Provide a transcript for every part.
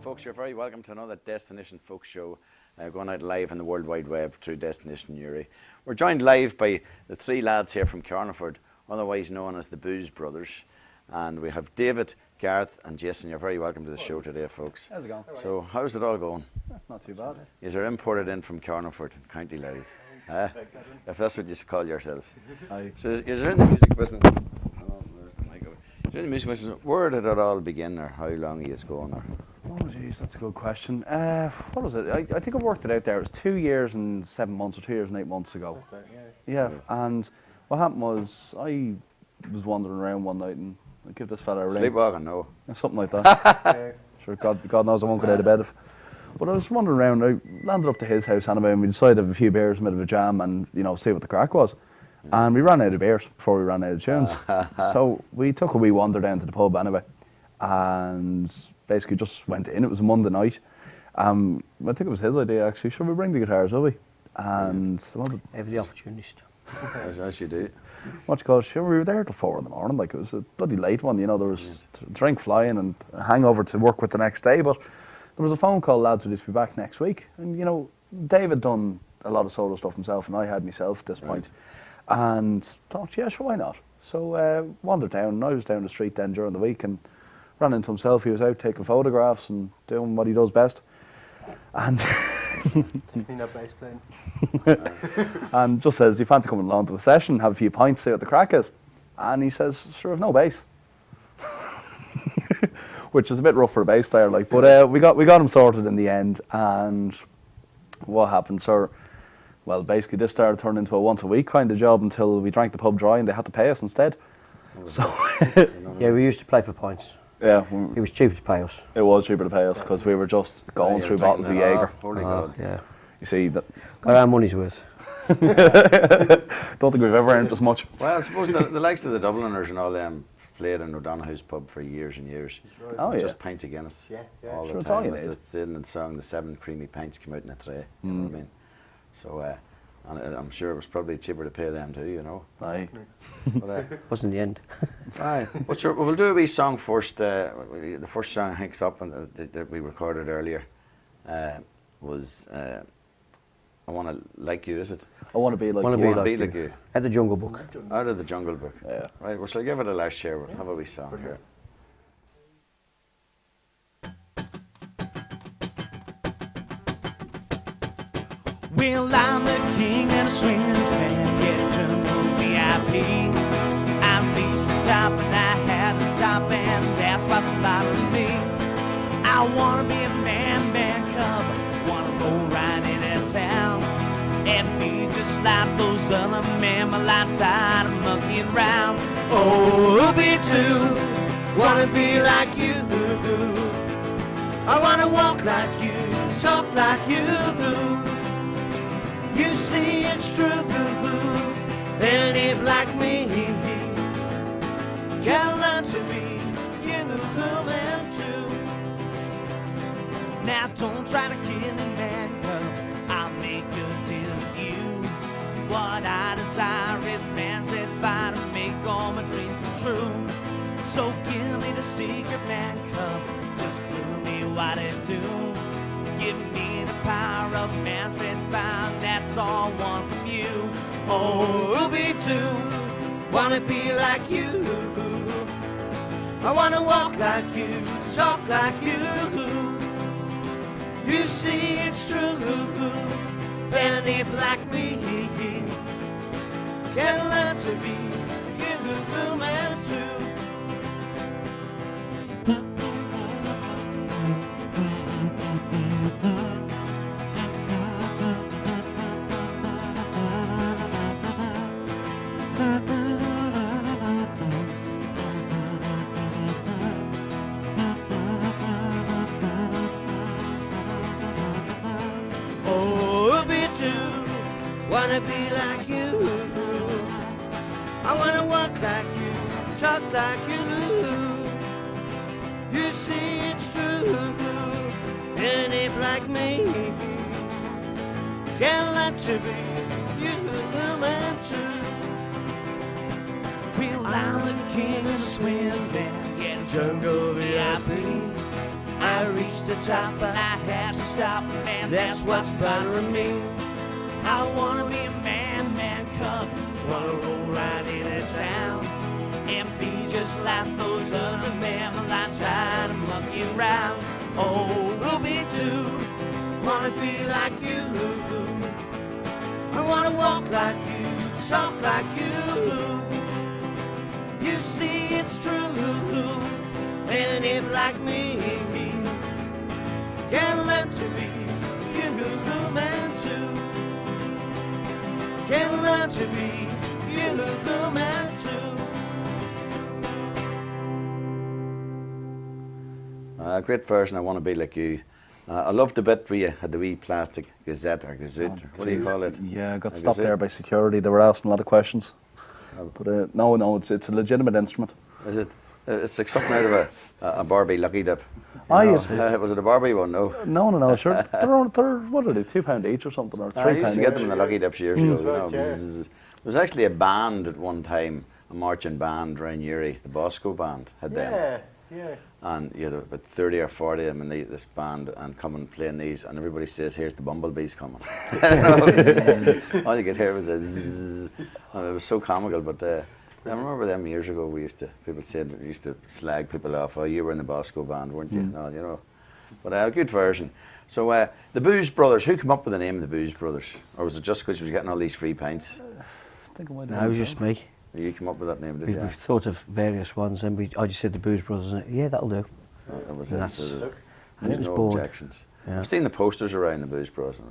folks, you're very welcome to another Destination Folk Show, going out live on the World Wide Web through Destination Uri. We're joined live by the three lads here from Carniford, otherwise known as the Booze Brothers. And we have David, Gareth and Jason. You're very welcome to the show today, folks. How's it going? So, how's it all going? Not too bad. You're imported in from Carniford, County Louth. If that's what you call yourselves. So, you're in the music business. Oh, there's the mic over. You're in the music business. Where did it all begin, or how long are you going? Or? Oh, jeez, that's a good question. What was it? I think I worked it out there. It was 2 years and 7 months, or 2 years and 8 months ago. Yeah, and what happened was I was wandering around one night and I give this fella a ring. Sleepwalking, no. Something like that. Sure, God knows I won't get out of bed. But I was wandering around. I landed up to his house anyway, and we decided to have a few beers, a bit of a jam, and see what the crack was. And we ran out of beers before we ran out of tunes. So we took a wee wander down to the pub anyway, and basically just went in. It was a Monday night. I think it was his idea actually. Should we bring the guitars, will we? And every opportunist. As you do. What you call it? Sure, we were there till 4 in the morning. Like, it was a bloody late one. There was drink flying and a hangover to work with the next day. But there was a phone call, lads, we'll just be back next week. And David done a lot of solo stuff himself, and I had myself at this point. And thought, yeah, sure, why not? So wandered down, and I was down the street then during the week and ran into himself. He was out taking photographs and doing what he does best. And bass playing. And just says, do you fancy coming along to a session, have a few pints, see what the crack is? And he says, sure, I've no bass. Which is a bit rough for a bass player, like, but we got him sorted in the end. And what happened, sir? Well, basically this started turning into a once a week kind of job until we drank the pub dry and they had to pay us instead. So yeah, we used to play for pints. Yeah, it was cheaper to pay us. It was cheaper to pay us because we were just going through bottles of Jaeger. Holy God. Yeah. You see that. Got our money's worth. Don't think we've ever earned as much. Well, I suppose the likes of the Dubliners and all them played in O'Donoghue's pub for years and years. Oh yeah. Just pints of Guinness. All sure, the time. it's all you need. The in the song, the 7 creamy pints came out in a tray. You know what I mean? So, and I'm sure it was probably cheaper to pay them too, Aye. But, wasn't the end. aye. But sure, we'll do a wee song first. The first song hangs up and that we recorded earlier was I Want to Like You, is it? I Want to Be Like Wanna You. Be Like You. At the Jungle Book. Out of the Jungle Book. Yeah. Right, well, shall I give it a last share? We'll have a wee song here. Well, I'm the king of the swingers, man, get jungle VIP. I reached the top and I had to stop, and that's what's bothering me. I wanna be a man cub, wanna roll right into town and be just like those other men, my life's tired of monkeying around. Oh, be too, wanna be like you. I wanna walk like you, talk like you. You see it's true, and if like me, can learn to be human too. Now don't try to kill me, man, cause I'll make a deal with you. What I desire is man's fire to make all my dreams come true. So give me the secret, man, cub, just prove me what it do. Give me the power of man's fire, that's all I want from you. Oh, be too, wanna be like you. I wanna walk like you, talk like you. You see it's true, and if like me, can learn to be human too. Wanna be like you. I wanna walk like you, talk like you. You see it's true, and if like me, can learn to be human too. Well, I'm the king of the swingers, man, getting jungle VIP. I reached the top and I had to stop, man, that's what's bothering me. I wanna be a man, man cub, wanna roll right into town and be just like those other men, well, I try to monkey around. Oh, Ruby too, wanna be like you, I wanna walk like you, talk like you. You see it's true, and if like me can learn to be human too, can learn to be human too. Great version, I Want to Be Like You. I loved the bit where you had the wee plastic gazette or gazette. What do you call it? Yeah, I got A stopped gazette? there by security. They were asking a lot of questions. But no, it's a legitimate instrument. Is it? It's like something out of a Barbie Lucky Dip. Ah, You know, yes. was it a Barbie one? No. No, sure. they're what are they? £2 each or something, or £3 I used to get each? them in the Lucky Dips years ago. You know. right, yeah. There was actually a band at one time, a marching band around Uri, the Bosco band had them. Yeah. And you had about 30 or 40 of them in this band and coming playing these, and everybody says, "Here's the bumblebees coming." All you could hear was a zzz, and it was so comical. But I remember them years ago. People said we used to slag people off. Oh, you were in the Bosco band, weren't you? No, you know. But a good version. So the Booze Brothers. Who came up with the name of the Booze Brothers, or was it just because you were getting all these free pints? I think it might No, have it was been just me. You came up with that name, did We've you? thought of various ones, and I just said the Booze Brothers, and yeah, that'll do. That was And it. that's- So and there's it was no born. objections. Yeah. I've seen the posters around the Booze Bros, and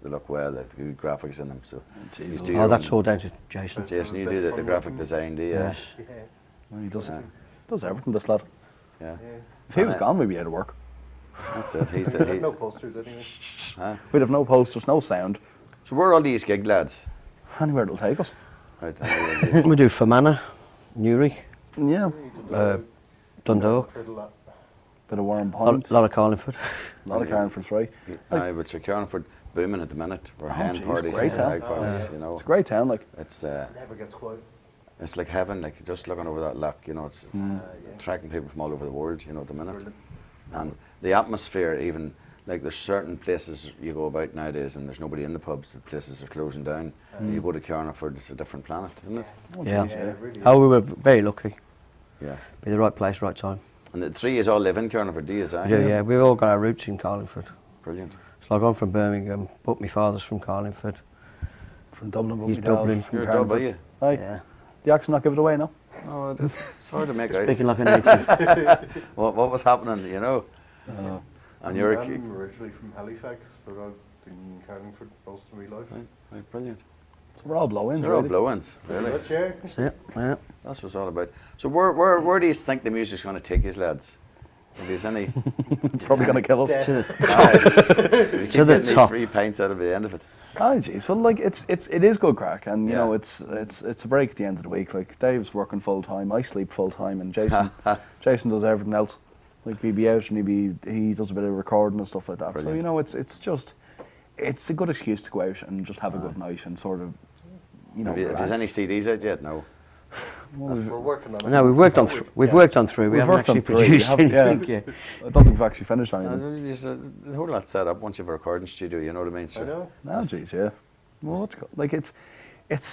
they look well. They've good graphics in them. So you do Oh, your that's own- all down to Jason. Jason, you do the graphic design, do you? Yes. Well, he does, Yeah. does everything, this lad. Yeah. If he was And, gone, we'd be out of work. That's it. He's We the. had no posters anyway. Huh? We'd have no posters, no sound. So where are all these gig lads? Anywhere it'll take us. Right. I We do Fermanagh, Newry, Yeah, Dundalk, Heard a lot. bit of Warren a Pond, lot of Carlingford. a lot of Carnforth, right? but Sir Carnford booming at the minute. We're hen geez, parties great and town. stag parties. You know, It's a great town, like. it's Never gets quiet. it's like heaven. Like just looking over that loch, you know, it's attracting people from all over the world. You know, at the minute. Brilliant. And the atmosphere, even like there's certain places you go about nowadays and there's nobody in the pubs. The places are closing down. And you go to Carnarford, it's a different planet, isn't it? Yeah. Yeah, it really Oh, we were very lucky. Yeah. Be the right place, right time. And the three is all live in Carnarford, do you? Is that? Yeah, we've all got our roots in Carlingford. Brilliant. So like I'm from Birmingham, but my father's from Carlingford. From Dublin, but He's my dad Dublin. from You're a dub, are Carnforth. you? Aye. Yeah. The accent not give it away, no? Oh, it's hard to make out. Speaking like a native. What was happening, you know? And you're I'm originally from Halifax, but I've been in Carlingford most of my life. right, brilliant. So we're all blow-ins, They're all really. blow-ins, really. But yeah, That's it. Yeah. That's what it's all about. So where do you think the music's going to take you, lads? If there's any, It's probably going to kill us. To the, you keep To the getting these top. 3 pints out of the end of it. Oh, jeez. Well, like it is good crack, and you Yeah. know it's a break at the end of the week. Like Dave's working full time, I sleep full time, and Jason does everything else. Like he'd be out and he does a bit of recording and stuff like that. So Brilliant. you know it's a good excuse to go out and just have a good night and sort of Have there's any CDs out yet? No. we're working on it. no, we've worked on we've worked on three. We We've haven't worked on actually three, produced haven't- yeah. anything yet. I don't think we've actually finished anything. There's a whole lot set up once you have a recording studio, you know what I mean? So I know. No, jeez, yeah. Well, like it's.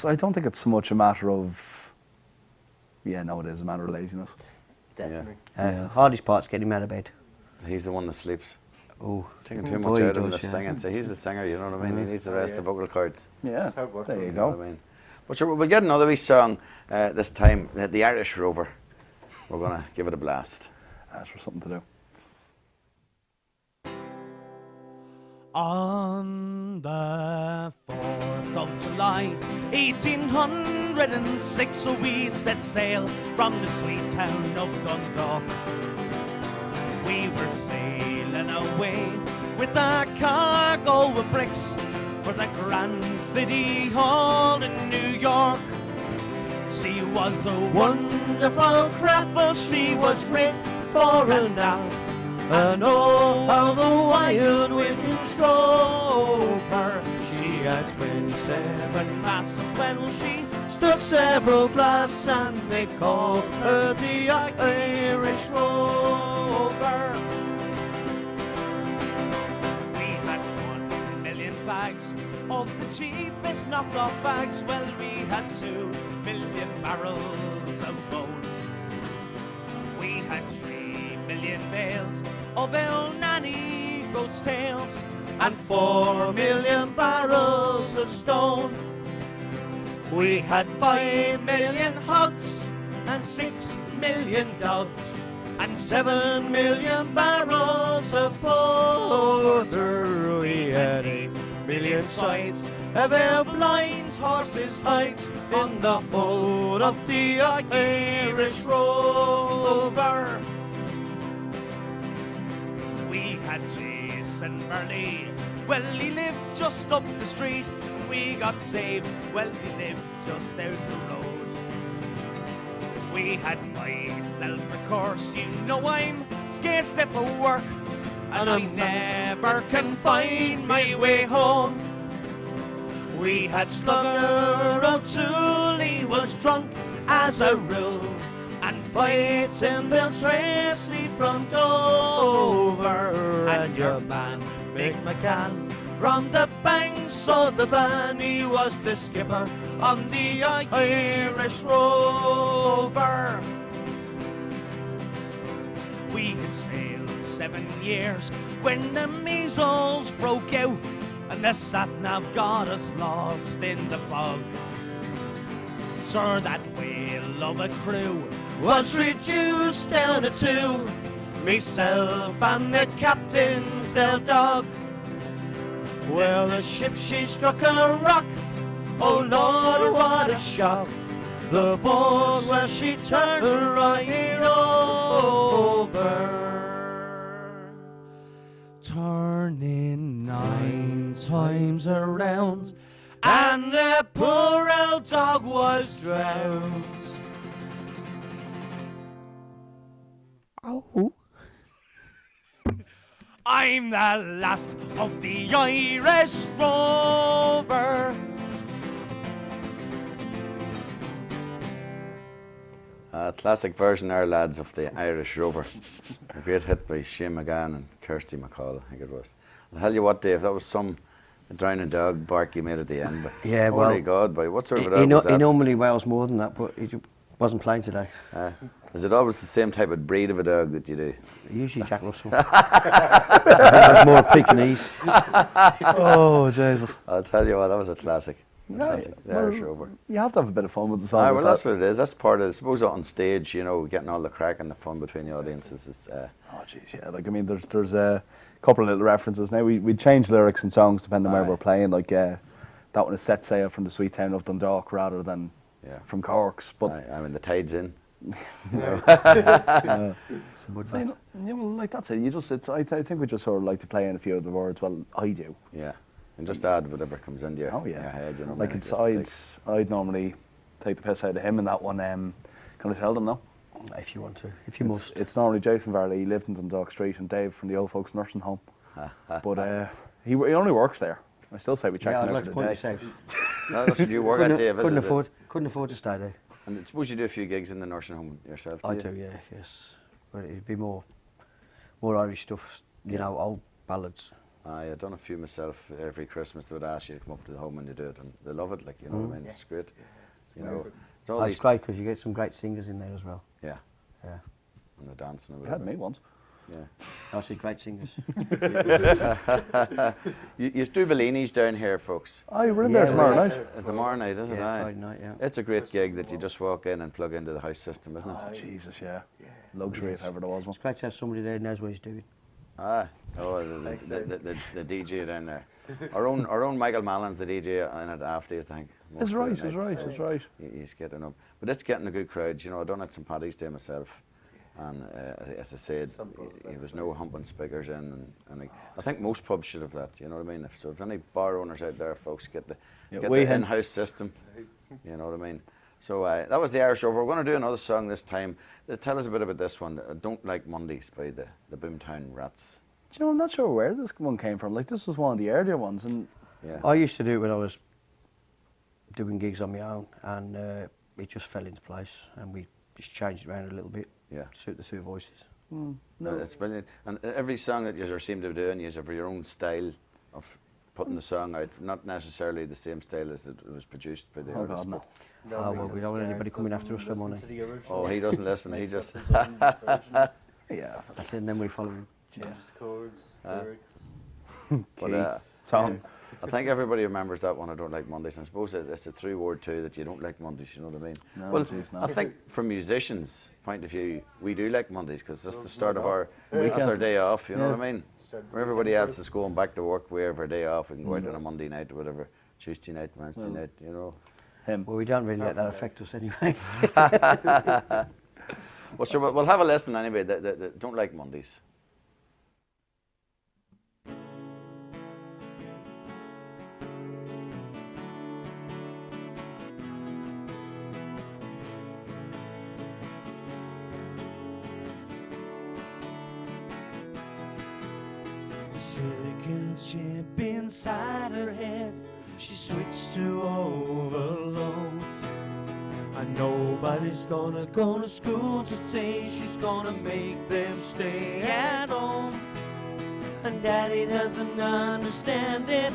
I don't think it's so much a matter of. Yeah, no, it is a matter of laziness. Definitely. Hardest part's getting him out of bed. he's the one that sleeps. Oh, Taking too boy, much he out of him does, the yeah. singing. So he's the singer, you know what I mean? He needs the rest of the vocal cords. Yeah, That's how it works, there you You know what go. I mean? But sure, we'll get another wee song this time, the Irish Rover. We're going to give it a blast. That's for something to do. On the 4th of July, 1806, we set sail from the sweet town of Dundalk. We were sailing away with a cargo of bricks for the Grand City Hall in New York. She was a wonderful craft, for she was great for an out. And oh, how the wild wind strove her. She had 27 masts when she stood several glass and they called her the Irish Rover. We had 1 million bags of the cheapest knockoff bags. Well, we had 2 million barrels of bone. We had 3 million bales of El Nanny goat's tails and 4 million barrels of stone. We had 5 million hogs and 6 million dogs and 7 million barrels of porter. We had 8 million sides of our blind horses' hides in the hold of the Irish Rover. We had Jason Burley, well, he lived just up the street. We got saved, well, he lived just out the road. We had myself, of course, you know I'm scared stiff for work, and I never can find my way home. We had Slugger O'Toole, he was drunk as a rule, and fights in Bill Tracy from Dover. And your man, Mick McCann, from the banks of the Bann, he was the skipper on the Irish Rover. We had sailed 7 years when the measles broke out, and the sat-nav got us lost in the fog. Sir, that whale of a crew was reduced down to 2, myself and the captain's old dog. Well, the ship, she struck a rock, oh Lord, what a shock. The boat, well, she turned right over, turning 9 times around, and the poor old dog was drowned. Oh. I'm the last of the Irish Rover. Classic version there, lads, of the Irish Rover. A great hit by Shane McGann and Kirsty McCall, I think it was. I'll tell you what, Dave, that was some drowning dog bark you made at the end. But Yeah, holy well, God, boy, what sort of a He, dog was that? he normally wails more than that, but he wasn't playing today. Is it always the same type of breed of a dog that you do? Usually Jack Russell. That's more Pekingese. Oh, Jesus. I'll tell you what, that was a classic. Right. The Irish Rover. You have to have a bit of fun with the songs. Well, like that's that. what it is. That's part of it. I suppose on stage, you know, getting all the crack and the fun between the audiences is. Oh, jeez, yeah. Like, I mean, there's a couple of little references now. We change lyrics and songs depending on where Aye. we're playing. Like, that one is Set Sail from the sweet town of Dundalk rather than Yeah. from Cork's. But I mean, the tide's in. so, you know, well, like that's it. You just, I think we just sort of like to play in a few of the words. Well, I do. Yeah. And just add whatever comes into your, Oh yeah. your head, you know. Like man, it's, it sticks. I'd normally take the piss out of him in that one. Can I tell them now? If you want to, if you must. It's normally Jason Varley. He lived in Dundalk Street, and Dave from the old folks nursing home. But he only works there. I still say we check Yeah, him I'd out like for to the point day. this out. No, that's what you work at, Dave, isn't it? Couldn't afford to stay there. And I suppose you do a few gigs in the nursing home yourself, I you? do, yeah, yes. But it'd be more Irish stuff, you know, old ballads. I've done a few myself. Every Christmas they would ask you to come up to the home and you do it, and they love it. Like, you know what I mean? It's great. You know, it's all That's these. great because you get some great singers in there as well. Yeah, Yeah, and the dancing. and You had whatever. me once. Yeah. I see great singers. You do Bellini's down here, folks. Oh, we're in Yeah, there tomorrow we're- night. It's tomorrow night, isn't Yeah, it? Friday night, yeah. It's a great gig that you just walk in and plug into the house system, isn't it? Oh, Jesus, yeah. Luxury if ever there was one. It's great to have somebody there who knows what he's doing. Ah, oh, the DJ down there. Our own Michael Mallon's the DJ in it after, I think. It's right, it's right, it's right. He's getting up. But it's getting a good crowd. You know, I done it St. Paddy's Day myself. And as I said, there was no humping speakers in. And I think most pubs should have that, you know what I mean? So if any bar owners out there, folks, get the in-house system, you know what I mean? So that was the Irish Rover. We're going to do another song this time. Tell us a bit about this one, Don't Like Mondays by the Boomtown Rats. Do you know, I'm not sure where this one came from. Like, this was one of the earlier ones. And Yeah. I used to do it when I was doing gigs on my own, and it just fell into place, and we just changed it around a little bit. Yeah. To suit the two voices. It's brilliant. And every song that you seem to be doing, you have your own style of putting the song out, not necessarily the same style as it was produced by the Oh artist. God, no. Oh, well, we don't want anybody coming after us for money. Oh, he doesn't listen, he just... Yeah. And then we follow him. Changes chords, lyrics. But, Song. I think everybody remembers that one, I don't like Mondays. And I suppose it's a true word too, that you don't like Mondays, you know what I mean? No, well, geez, no. I think from musicians' point of view, we do like Mondays because that's the start of our, Weekend. that's our day off, you know Yeah. what I mean? Start the Where everybody weekend else is going back to work, we have our day off, we can go out on a Monday night or whatever, Tuesday night, Wednesday night, you know. Him. Well, we don't really let that affect us anyway. Well, sure, we'll have a lesson anyway that don't like Mondays. The silicon chip inside her head, she switched to overload. And nobody's gonna go to school today, she's gonna make them stay at home. And Daddy doesn't understand it,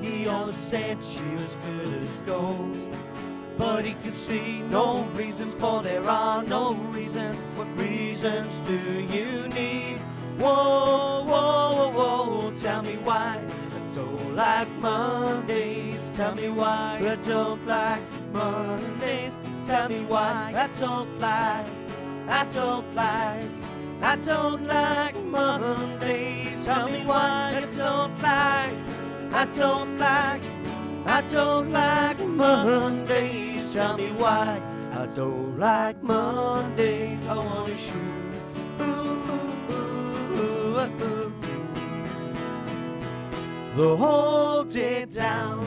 he always said she was good as gold. But he could see no reasons, for there are no reasons. What reasons do you need? Whoa, whoa, whoa, whoa, tell me why I don't like Mondays. Tell me why I don't like Mondays. Tell me why I don't like Mondays. Tell me why I don't like Mondays. Tell me why I don't like Mondays. I wanna shoot. The whole day down.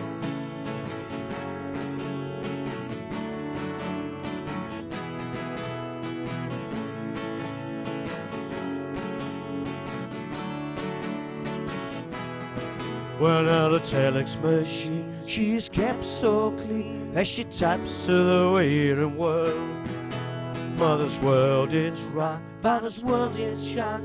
Well, now the telex machine, she's kept so clean as she types to the waiting world. Mother's world is rock, father's world is shock.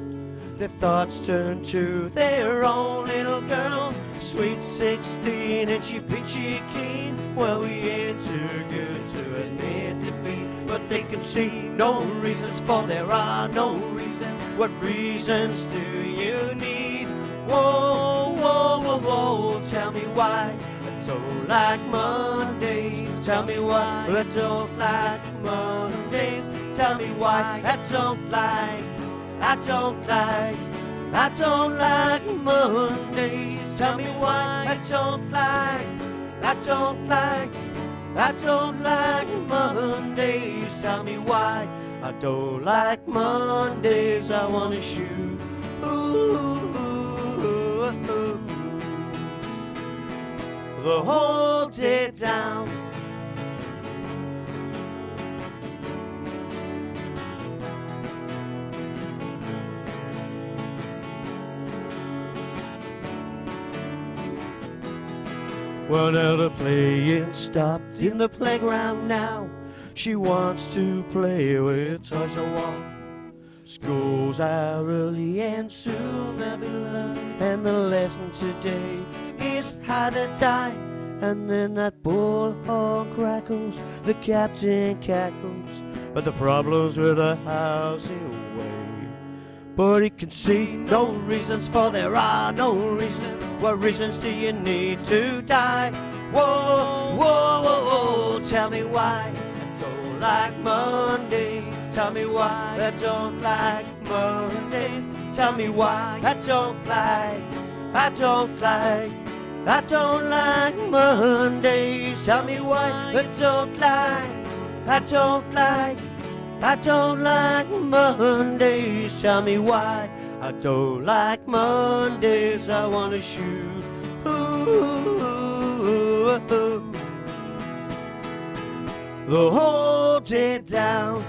Their thoughts turn to their own little girl, sweet 16 and she peachy keen. Well, we ain't too good to admit defeat, but they can see no reasons, for there are no reasons. What reasons do you need? Whoa, whoa, whoa, whoa, tell me why I don't like Mondays. Tell me why I don't like Mondays. Tell me why I don't like Mondays. Tell me why I don't like Mondays. Tell me why I don't like Mondays. I wanna shoot. The whole day down. Well, now the playing stopped in the playground now. She wants to play with toys a while. School's out early and soon they'll be learning. And the lesson today is how to die. And then that bullhorn crackles, the captain cackles, but the problems with the house away. But he can see no reasons, for there are no reasons. What reasons do you need to die? Whoa, whoa, whoa, whoa, tell me why I don't like Mondays. Tell me why I don't like Mondays. Tell me why I don't like Mondays. Tell me why I don't like Mondays. Tell me why I don't like Mondays. I wanna shoot. The whole day down.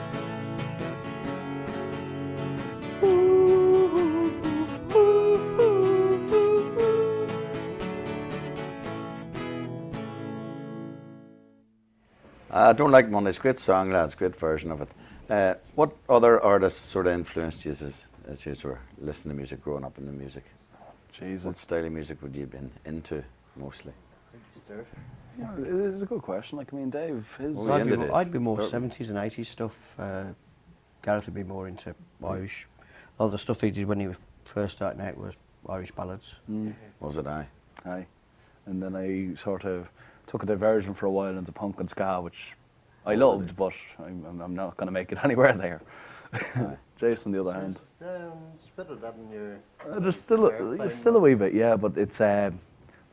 I don't like Mondays. Great song, lads. Great version of it. What other artists sort of influenced you as you were listening to music, growing up in the music? Jesus. What style of music would you have been into mostly? Yeah, it's a good question. Like, I mean, Dave, his... Well, I'd be more Start 70s and 80s stuff. Gareth would be more into Irish. All the stuff he did when he was first starting out was Irish ballads. Was it I? Aye. And then I sort of took a diversion for a while into punk and ska, which I loved, but I'm not going to make it anywhere there. Jason, on the other hand. Spit of that in your... There's still a wee bit, yeah, but it's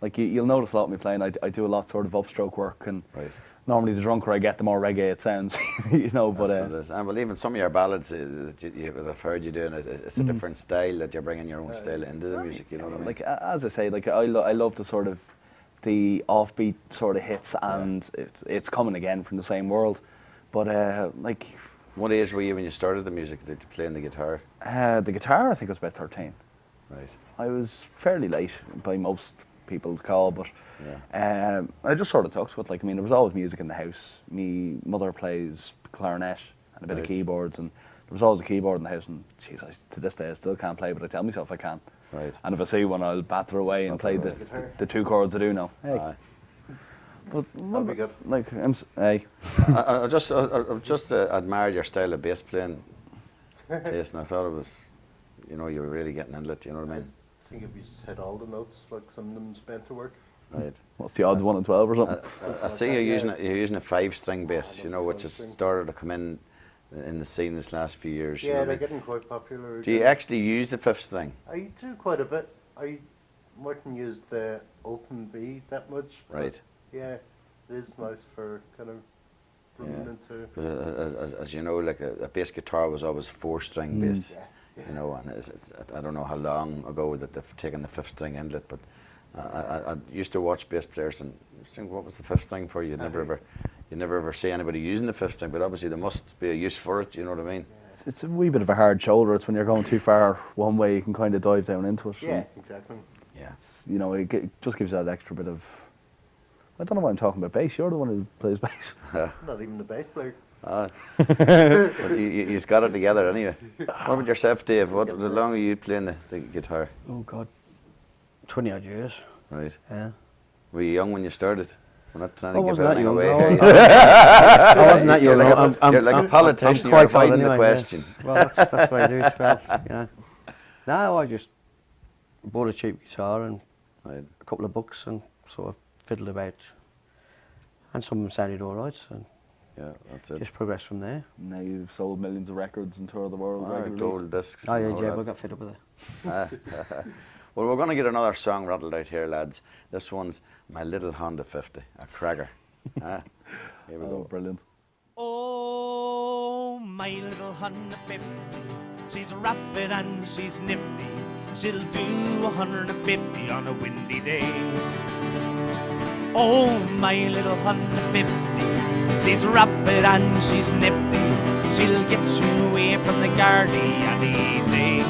like you'll notice a lot of me playing. I do a lot sort of upstroke work, and Right. normally the drunker I get, the more reggae it sounds, you know. But That's what it is. And well, even some of your ballads that I've heard you doing, it's a different style that you're bringing your own style into the music. You know what I mean? like as I say, like I love the sort of the offbeat sort of hits, and it's coming again from the same world. But like What age were you when you started the music? Did you playing the guitar? the guitar, I think I was about 13. Right. I was fairly late by most people's call, but Yeah. I just sort of took to it. Like, I mean, there was always music in the house. Me mother plays clarinet and a bit of Right. keyboards, and there was always a keyboard in the house. And geez, to this day I still can't play, but I tell myself I can. Right. And if I see one, I'll batter away and play the two chords I do know. Hey, Aye. but That'll be good. like, hey, I just admired your style of bass playing, Jason. I thought it was, you know, you were really getting into it. You know what I mean? I think if you hit all the notes, like some of them spent to work. Right. what's the odds, 1 in 12 or something? I see you're using a 5-string bass, you know, which has started to come in the scene this last few years. You know Yeah, what I they're mean? getting quite popular. Do you again. actually use the 5th string? I do quite a bit. I mightn't use the open B that much. but Right. Yeah, it is nice for kind of bringing Yeah. into... Because as you know, like a bass guitar was always 4-string bass. You know, and I don't know how long ago that they've taken the 5th string inlet, but I used to watch bass players and think, what was the 5th string for? You never ever see anybody using the 5th string, but obviously there must be a use for it. You know what I mean? It's a wee bit of a hard shoulder. It's when you're going too far one way, you can kind of dive down into it. Yeah, and exactly. Yeah. you know, it just gives you that extra bit of... I don't know why I'm talking about bass. You're the one who plays bass. Not even the bass player. But you've got it together anyway. What about yourself, Dave? How long are you playing the guitar? Oh God, 20 odd years. Right. Yeah. Were you young when you started? We're not trying to I give wasn't that anything young. away No, here. I wasn't that You're young. like you're like a politician. You're quite avoiding old the anyway, yes. question. Well, that's why I do it. Well, you know. No, I just bought a cheap guitar and Right. a couple of books and sort of fiddled about. And some of them sounded all right, and Yeah, that's it. just progressed from there. Now you've sold millions of records and toured the world regularly. Gold discs. Oh and yeah, all yeah, that. we got fed up with it. Well, we're going to get another song rattled out here, lads. This one's My Little Honda 50, a cracker. Here we Oh, go. brilliant. Oh, my little Honda 50. She's rapid and she's nifty. She'll do 150 on a windy day. Oh, my little Honda 50. She's rapid and she's nifty. She'll get you away from the Gardaí any day.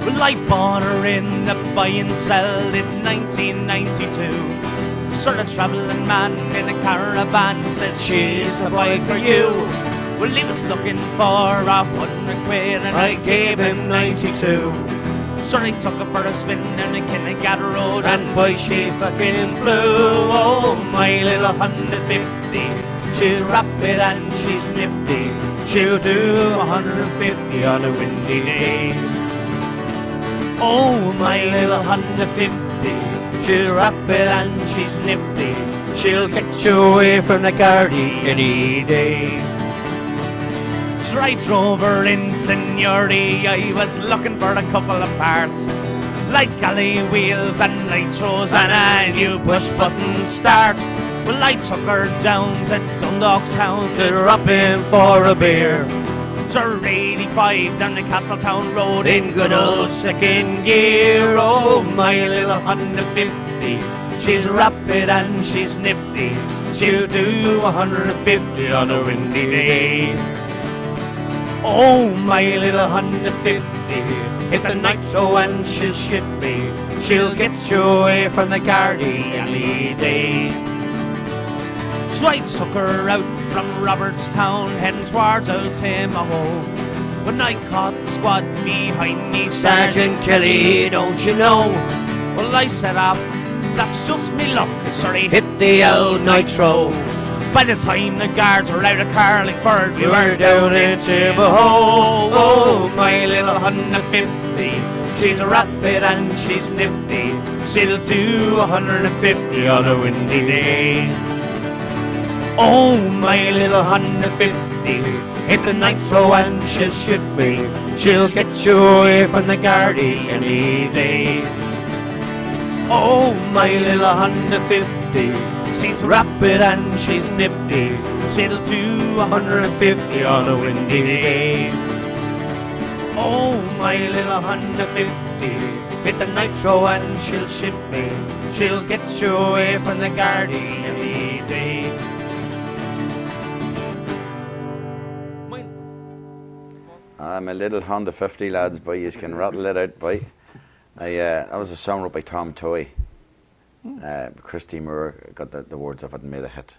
Well, I bought her in the buy and sell in 1992. Sort of travelling man in a caravan said she's the bike for you. Well, he was looking for a 100 quid and I gave him 92. So I took her for a spin down the Kinnegad Road and boy, she fucking flew. Oh, my little 150. She's rapid and she's nifty. She'll do 150 on a windy day. Oh, my little 150. She's rapid and she's nifty. She'll get you away from the Gardaí any day. So I drove her in, Signori. I was looking for a couple of parts, like galley wheels and nitros and a new push button start. Well, I took her down to Dundalk town to drop in for a beer. So 85 down the Castletown Road in good old second gear. Oh, my little Honda 50. She's rapid and she's nifty. She'll do 150 on a windy day. Oh, my little Honda 50. Hit the nitro and she'll shit me. She'll get you away from the Gardaí any day. straight sucker out from Robertstown, heading towards Old Timahoe. When I caught the squad behind me, Sergeant Kelly, don't you know? Well, I set up, that's just me luck, I sure hit the old nitro. By the time the guards were out of Carlingford, we were down in Timahoe. Oh, my little 150, she's a rapid and she's nifty. She'll do 150 on a windy day. Oh, my little 150, hit the nitro and she'll shift me. She'll get you away from the Gardaí any day. Oh, my little 150, she's rapid and she's nifty. She'll do 150 on a windy day. Oh, my little 150, hit the nitro and she'll shift me. She'll get you away from the Gardaí any day. I'm a little Honda 50, lads, boy. You can rattle it out, boy. That was a song wrote by Tom Toy. Christy Moore got the words of it and made a hit.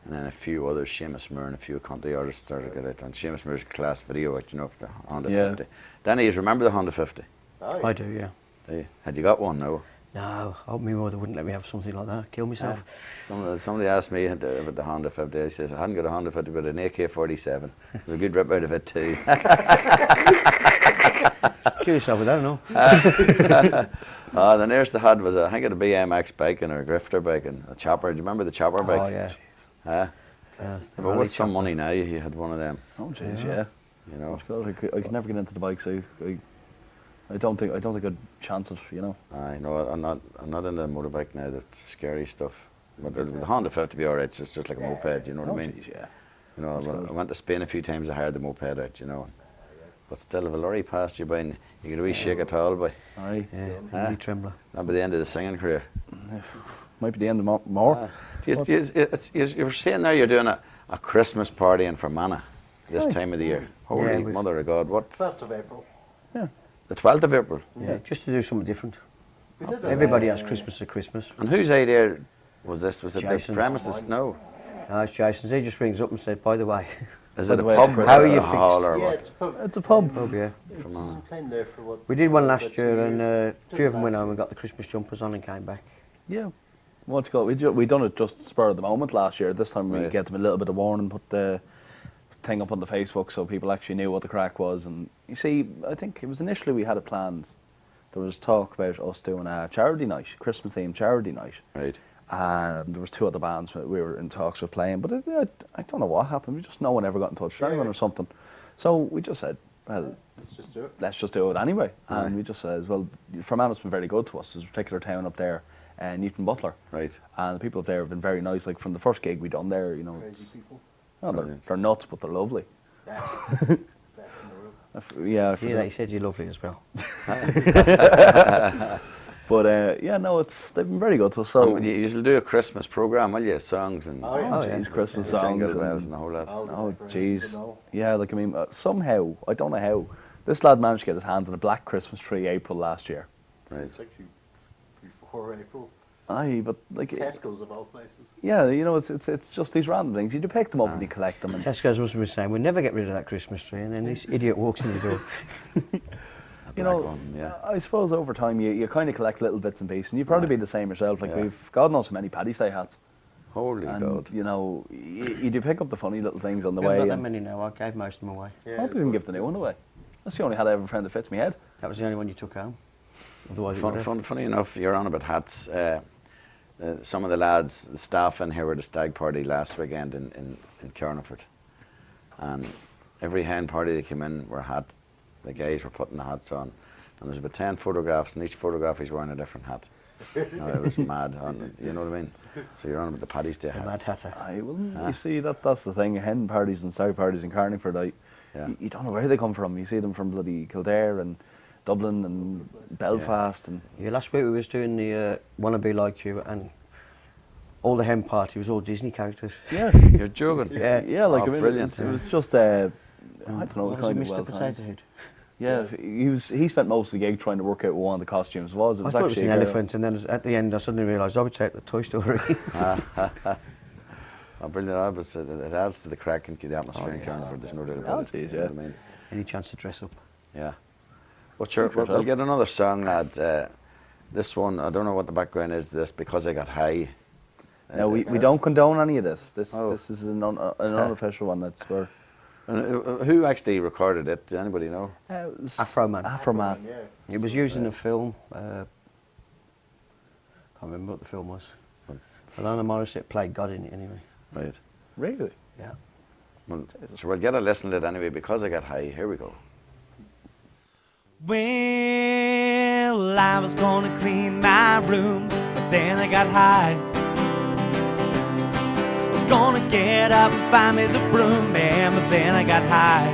And then a few others, Seamus Moore and a few country artists started to get it. And Seamus Moore's class video, you know, of the Honda 50. Danny, you remember the Honda 50? Aye. I do, yeah. Do you? Had you got one? No. No, I hope my mother wouldn't let me have something like that. Kill myself. Somebody asked me about the Honda 50. I says I hadn't got a Honda 50, but an AK-47. There's a good rip out of it too. Kill yourself with that, no? The nearest I had was I think it a BMX bike and a grifter bike and a chopper. Do you remember the chopper bike? Oh, yeah. But with some money now, you had one of them. Oh jeez, yeah. You know. I could never get into the bikes. I don't think I'd chance it. You know. I know I'm not into motorbike now. The scary stuff. But the Honda 50 be alright. It's just like a moped. You know what I mean? Geez, yeah. You know, I went to Spain a few times. I hired the moped out. You know. But still, if a lorry passed you by, and you get a wee shake at all, boy. Aye. Yeah, wee trembler. That'd be the end of the singing career. Might be the end of more. You were saying there you're doing a Christmas party in Fermanagh this time of the year. Holy mother of God, what's 12th of April. Yeah. the 12th of April? Yeah, just to do something different. We did it Everybody last has Christmas at Christmas. And whose idea was this? Was it the Jason's. premises? No. No, it's Jason's. He just rings up and says, by the way, Is By it the a way, pub? it's or How are a you hall fixed? or Yeah, what? it's a pub. It's a pub. oh yeah. It's kind of for what. We did one last 2 year and years. a few of them went home and got the Christmas jumpers on and came back. Yeah. What's it called? We done it just spur of the moment last year. This time we Right. get them a little bit of warning, put the thing up on the Facebook so people actually knew what the crack was. And you see, I think it was initially we had it planned. There was talk about us doing a charity night, Christmas themed charity night. Right. And there was 2 other bands that we were in talks with playing, but I don't know what happened. We just no one ever got in touch with anyone or something. So we just said, well, Let's just do it. let's just do it anyway. Aye. And we just said, well, Fermanagh's been very good to us. There's a particular town up there, Newton Butler. Right. And the people up there have been very nice. Like from the first gig we done there, you know, Crazy people. well, they're nuts, but they're lovely. Best in the world. Yeah, I Yeah, forgot. he said you're lovely as well. But yeah, no, they've been very good to us. So You'll do a Christmas programme, will you? Songs and Oh, yeah. oh, jeez, Christmas songs. jingle bells And, and the whole lot. All the oh, different, jeez. you know. Yeah, like I mean, somehow I don't know how this lad managed to get his hands on a black Christmas tree April last year. Right. It's actually before April. Aye, but like, Tesco's of all places. yeah, you know, it's just these random things. You do pick them up and you collect them. And Tesco's must have been saying, we'll never get rid of that Christmas tree, and then this idiot walks in the door. you know, one, yeah. I suppose over time you kind of collect little bits and pieces, and you've probably Aye. been the same yourself. Like Yeah. we've God knows how many Paddy's Day hats, Holy and God. you know, you do pick up the funny little things on the We haven't way. got that and many now. I gave most of them away. I hope you didn't give the new one away. That's the only hat I ever found that fits my head. That was the only one you took home. Otherwise, it would have. Funny enough, you're on about hats. Some of the lads, the staff in here were at the stag party last weekend in Carniford. And every hen party that came in were hat. The guys were putting the hats on. And there's about 10 photographs, and each photograph he's wearing a different hat. No, it was mad. You know what I mean? So you're on about the Paddy's Day The Mad hats. Hatter. Aye, well, you see that's the thing. Hen parties and stag parties in Carniford, Yeah. you don't know where they come from. You see them from bloody Kildare and Dublin and Belfast and Yeah, last week we was doing the Wanna Be Like You, and all the hen party was all Disney characters. yeah, You're joking? yeah. Like Oh, I mean, brilliant. It was just I don't know, it What was was it, kind of Mr. well Potato timed. Head? Yeah, he spent most of the gig trying to work out what one of the costumes was. It I was thought it was actually an a girl. elephant, and then at the end I suddenly realised I would take the Toy Story. Oh, brilliant. It adds to the crack and the atmosphere in Carnarvon. There's no doubt about it. geez, You know yeah. what I mean? Any chance to dress up? Yeah. Well, sure, Good for we'll yourself. get another song, lads. This one, I don't know what the background is to this, Because I Got High. No, we don't condone any of this. Oh. This is an unofficial one. That's where. And who actually recorded it? Does anybody know? Afro Man. Afro Man. Yeah. It was used in a film. Can't remember what the film was. Alanis Morissette played God in it anyway. Right. Really? Yeah. Well, so we'll get a listen to it anyway, Because I Got High. Here we go. Well, I was gonna clean my room, but then I got high. Was gonna get up and find me the broom, man, but then I got high.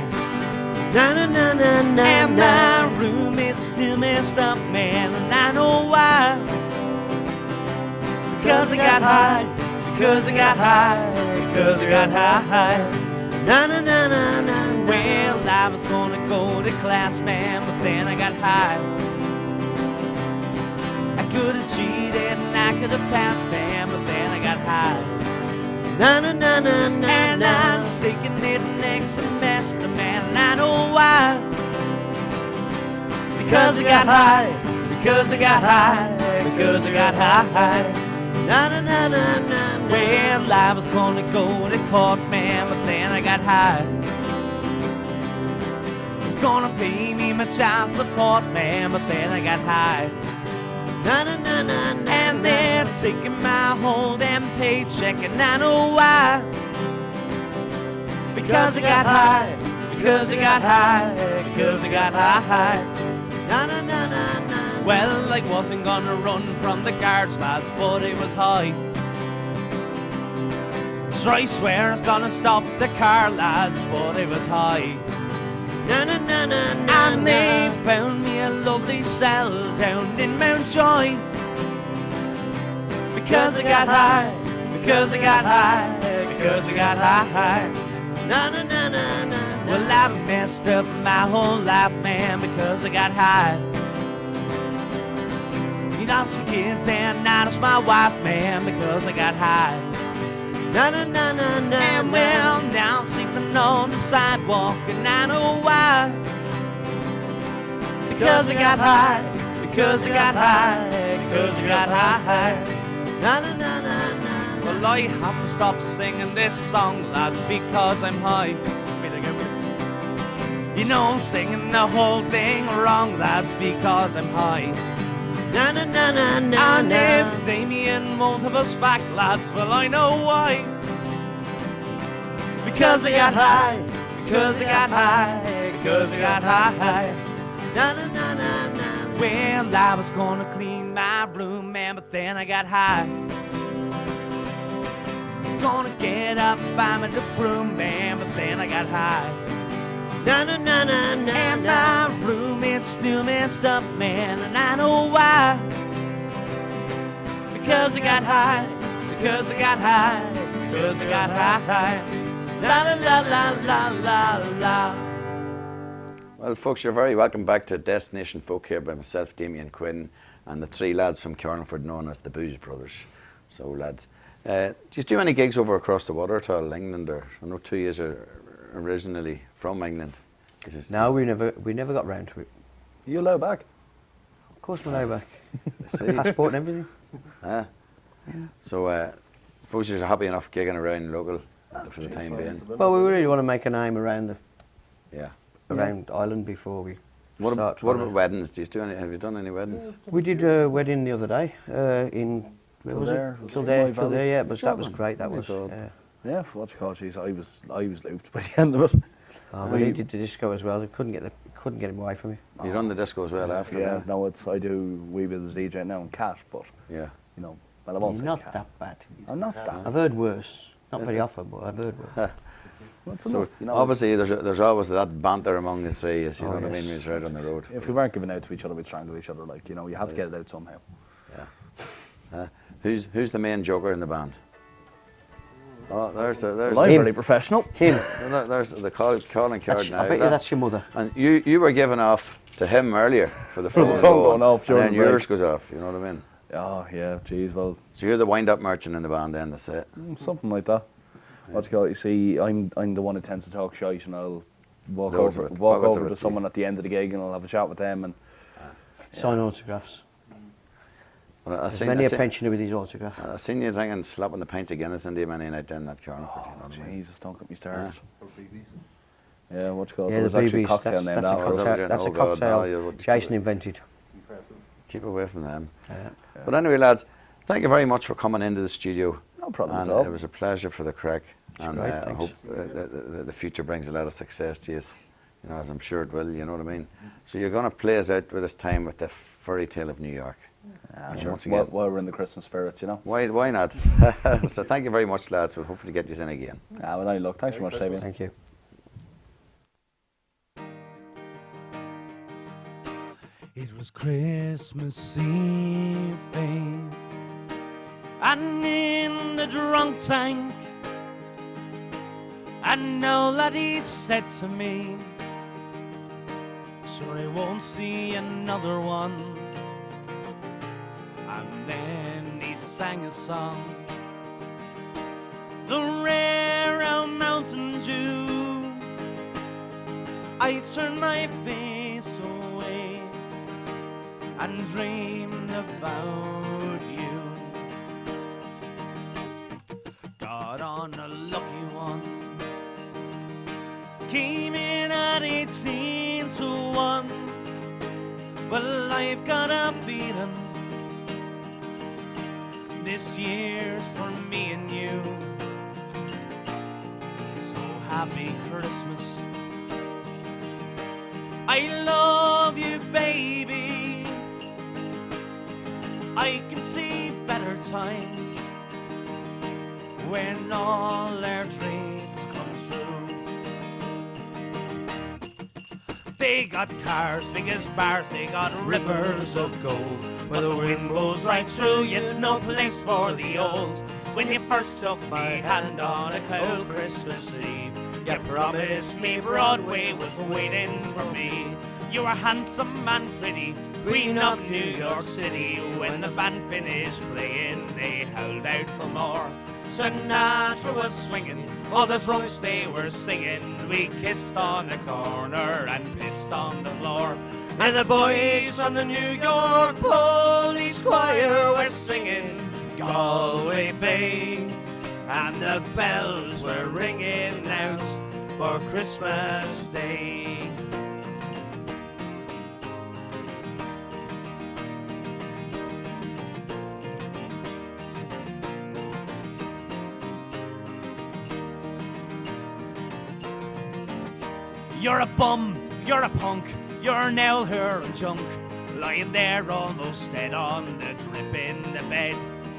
Na na na na na. And my room, it's still messed up, man, and I know why. Because I got high, because I got high, because I got high. Na na na na na. Well, I was gonna go to class, man, but then I got high. I could have cheated and I could have passed, man, but then I got high. Na na na na na. And I'm taking it next semester, man, and I know why. Because I got high, because I got high, because I got high. Na na na na na. Well, I was gonna go to court, man, but then I got high. Was gonna pay me my child support, man, but then I got high. Na na na na na. And they're taking my whole damn paycheck, and I know why. Because I got high, because I got high, because I got high. Na na na na na. Well, I wasn't gonna run from the guards, lads, but it was high. So I swear I was gonna stop the car, lads, but it was high. Na na na na na. And they found me a lovely cell down in Mountjoy. Because I got high, because I got high, because I got high. Na na na na na. Well, I messed up my whole life, man, because I got high. You lost some kids and I lost my wife, man, because I got high. Na na na na na. And well, now I'm sleeping on the sidewalk, and I know why. Because I got high, because I got high, because I got high. Na na na na na. Well, I have to stop singing this song, lads, because I'm high. You know I'm singing the whole thing wrong, lads, because I'm high. Na na na na na. And if Damien won't have us back, lads, well, I know why. Because I got high, because I got high, because I got high. Na na na na na. Well, I was gonna clean my room, man, but then I got high. Was gonna get up and buy me the broom, man, but then I got high. Na na na na na. And my room, it's still messed up, man, and I know why. Because I got high, because I got high, because I got high. La la la la la la la. Well, folks, you're very welcome back to Destination Folk here by myself, Damien Quinn, and the three lads from Carnarvon known as the Booze Brothers. So, lads, do you do any gigs over across the water at all, England? Or I know 2 years are originally from England. No, we never got round to it. You allow back? Of course, we're now back. See? Passport and everything. So, suppose you're happy enough gigging around local for the time being. Well, we really want to make a name around Yeah. Ireland before we What start. about weddings? Do you do any? Have you done any weddings? We did a wedding the other day in where was Kildare. it? Kildare, Moy Valley. Kildare, yeah. But that was Sure. great. That Oh my was. God. Yeah. Yeah, what you call it? Geez, I was looped by the end of it. Oh, but he did the disco as well. They couldn't get him away from me. You run the disco as well after Yeah, that? no, I do wee bit as DJ now and Cat, but Yeah. you know, well, I won't He's say not Cat. that bad. I'm not that. I've heard worse. Not very often, but I've heard worse. That's So enough, you know. obviously there's always that banter among the three, as you know Oh, what I mean, yes. when you're out on the road. If we weren't giving out to each other, we'd strangle each other. Like, you know, you have to get it out somehow. Who's the main joker in the band? Oh, there's Well, I'm Him. very professional. Him. there's the calling card That's, now. I bet you that's your mother. And you were giving off to him earlier for the For the phone phone going off and during then the break. yours goes off. You know what I mean? Oh, yeah, geez, well, So you're the wind-up merchant in the band, then. That's it. something like that. what do you call it? You see, I'm the one who tends to talk shite, and I'll walk Loads over of it. walk Loads over of to it, someone at the end of the gig, and I'll have a chat with them. And Sign autographs. Well, There's many a pensioner with his autograph. I seen you drinking, slapping the pints again in Sunday many night down that corner. You know what I mean? Jesus, don't get me started. Or BBs. Yeah, what do you call it? Yeah, There the was actually a BBs, cocktail named that's, after was us. that what you're- that's oh a God, no, cocktail you would- Jason invented. It's impressive. Keep away from them. Yeah. But anyway, lads, thank you very much for coming into the studio. No problem And at all. it was a pleasure for the crack. And great, I thanks. hope the future brings a lot of success to you, you know, as I'm sure it will, you know what I mean? So you're going to play us out with this time with the Fairy Tale of New York. And Sure. once again, While we're in the Christmas spirit, you know. why not? So thank you very much, lads. We'll hopefully get you in again. Well, any luck. Thanks very much, Damien. Thank you. It was Christmas Eve, babe, and in the drunk tank, and now that he said to me, sure he won't see another one. And then he sang a song, the rare old Mountain Dew. I turned my face away and dreamed about you. Got on a lucky one, came in at 18 to 1. Well, I've got a feeling this year's for me and you. So happy Christmas, I love you, baby. I can see better times when all our dreams come true. They got cars big as bars, they got rivers of gold, where the wind blows right through, it's no place for the old. When you first took my hand on a cold Christmas Eve, you promised me Broadway was waiting for me. You were handsome and pretty, queen of New York City. When the band finished playing, they held out for more. Sinatra was swinging, all the drunks they were singing. We kissed on the corner and pissed on the floor. And the boys from the New York Police Choir were singing Galway Bay. And the bells were ringing out for Christmas Day. You're a bum, you're a punk, you're an nail hair and junk, lying there almost dead on the drip in the bed.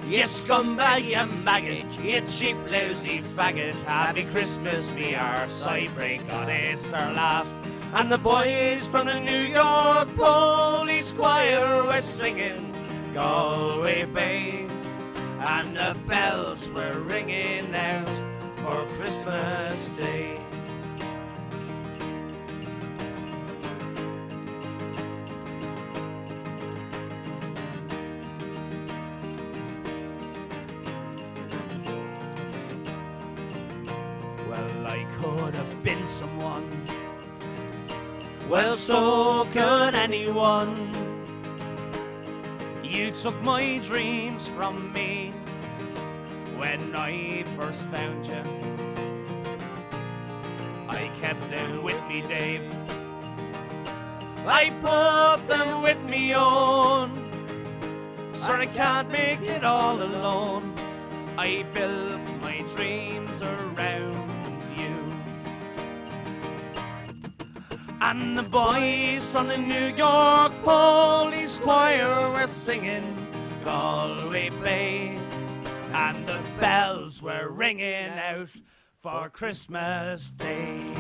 You scumbag, you maggot, you cheap, lousy faggot. Happy Christmas, me arse, I pray God it's our last. And the boys from the New York Police Choir were singing Galway Bay. And the bells were ringing out for Christmas Day. Well, I could have been someone, well, so could anyone. You took my dreams from me when I first found you. I kept them with me, Dave, I put them with me own. Sure, I can't make it all alone, I built my dreams around you. And the boys from the New York Police Choir were singing Galway Bay. And the bells were ringing out for Christmas Day.